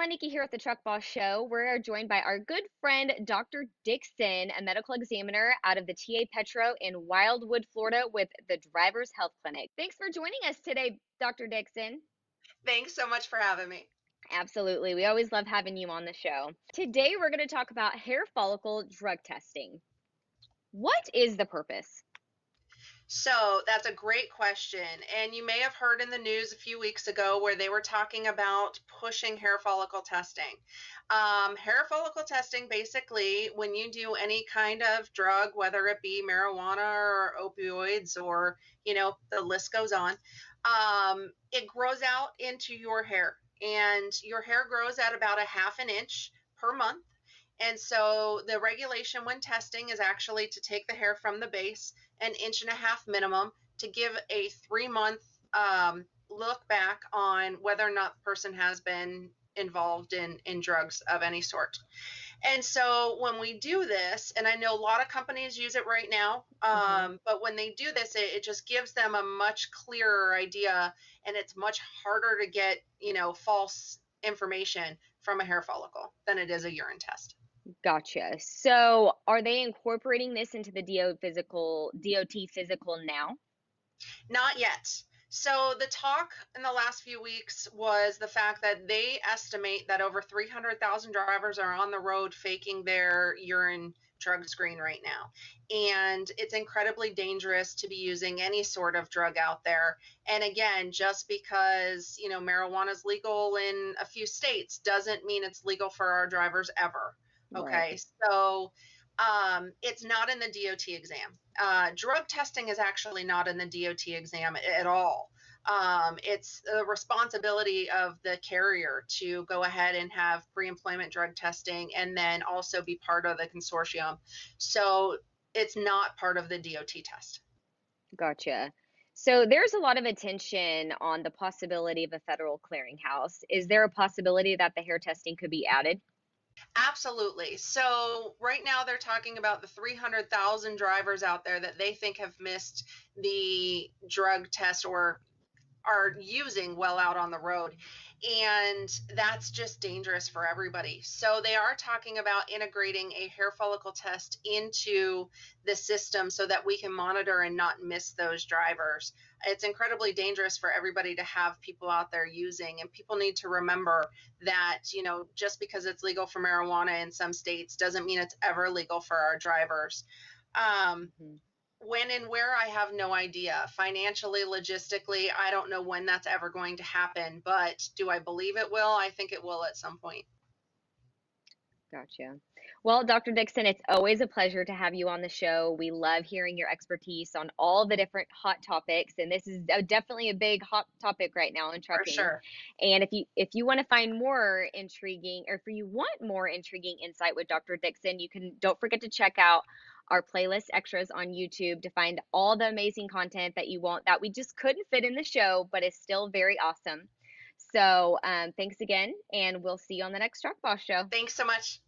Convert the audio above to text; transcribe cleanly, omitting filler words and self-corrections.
Niki here at the Truck Boss Show. We're joined by our good friend, Dr. Dixon, a medical examiner out of the TA Petro in Wildwood, Florida, with the Drivers Health Clinic. Thanks for joining us today, Dr. Dixon. Thanks so much for having me. Absolutely. We always love having you on the show. Today, we're going to talk about hair follicle drug testing. What is the purpose? So that's a great question. And you may have heard in the news a few weeks ago where they were talking about pushing hair follicle testing. Hair follicle testing, basically, when you do any kind of drug, whether it be marijuana or opioids or, the list goes on, it grows out into your hair. And your hair grows at about a half an inch per month. And so the regulation when testing is actually to take the hair from the base an inch and a half minimum to give a 3 month look back on whether or not the person has been involved in drugs of any sort. And so when we do this, and I know a lot of companies use it right now, Hmm. but when they do this, it just gives them a much clearer idea, and it's much harder to get, false information from a hair follicle than it is a urine test. Gotcha. So, are they incorporating this into the DOT physical now? Not yet. So the talk in the last few weeks was the fact that they estimate that over 300,000 drivers are on the road faking their urine drug screen right now. And it's incredibly dangerous to be using any sort of drug out there. And again, just because, marijuana is legal in a few states doesn't mean it's legal for our drivers ever. Right. Okay. So it's not in the DOT exam. Drug testing is actually not in the DOT exam at all. It's the responsibility of the carrier to go ahead and have pre-employment drug testing and then also be part of the consortium. So it's not part of the DOT test. Gotcha. So there's a lot of attention on the possibility of a federal clearinghouse. Is there a possibility that the hair testing could be added? Absolutely. So right now they're talking about the 300,000 drivers out there that they think have missed the drug test or are using well out on the road. And that's just dangerous for everybody. So they are talking about integrating a hair follicle test into the system so that we can monitor and not miss those drivers. It's incredibly dangerous for everybody to have people out there using, and people need to remember that, just because it's legal for marijuana in some states doesn't mean it's ever legal for our drivers. Um, Mhm. when and where, I have no idea. Financially, logistically, I don't know when that's ever going to happen, but do I believe it will? I think it will at some point. Gotcha. Well, Dr. Dixon, it's always a pleasure to have you on the show. We love hearing your expertise on all the different hot topics, and this is definitely a big hot topic right now in For trucking. sure. And if you want to find more intriguing, or if you want more intriguing insight with Dr. Dixon, you can don't forget to check out our playlist extras on YouTube to find all the amazing content that you want that we just couldn't fit in the show, but is still very awesome. So, thanks again, and we'll see you on the next Truck Boss show. Thanks so much.